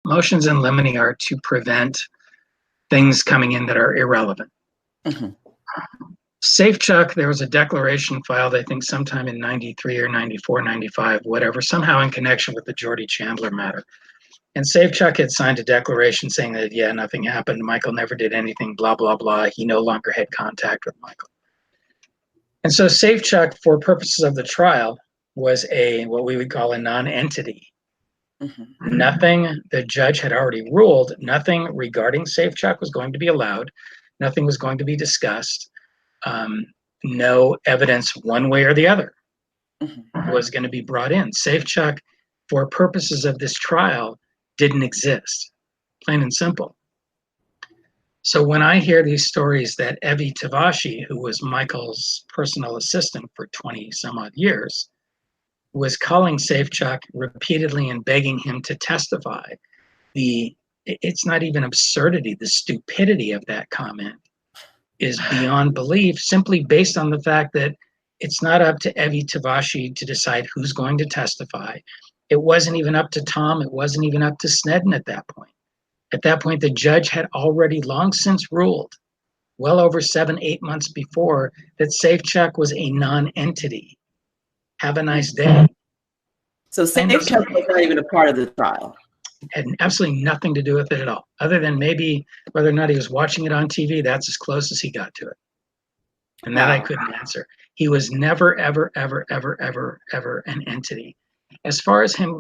Motions in limine are to prevent things coming in that are irrelevant. Mm-hmm. Safechuck, there was a declaration filed, I think, sometime in 93 or 94, 95, whatever, somehow in connection with the Jordy Chandler matter. And Safechuck had signed a declaration saying that, yeah, nothing happened. Michael never did anything, blah, blah, blah. He no longer had contact with Michael. And so Safechuck, for purposes of the trial, was what we would call a non-entity. Mm-hmm. Nothing, the judge had already ruled, nothing regarding Safechuck was going to be allowed. Nothing was going to be discussed. No evidence one way or the other was going to be brought in. Safechuck, for purposes of this trial, didn't exist, plain and simple. So when I hear these stories that Evie Tavashi, who was Michael's personal assistant for 20 some odd years, was calling Safechuck repeatedly and begging him to testify, it's not even absurdity, the stupidity of that comment is beyond belief, simply based on the fact that it's not up to Evie Tavashi to decide who's going to testify. It wasn't even up to Tom. It wasn't even up to Snedden at that point. At that point, the judge had already long since ruled, well over 7-8 months before, that Safechuck was a non-entity. Have a nice day. So Safechuck was not even a part of the trial. Had absolutely nothing to do with it at all, other than maybe whether or not he was watching it on TV. That's as close as he got to it. And that I couldn't answer. He was never, ever, ever, ever, ever, ever an entity. As far as him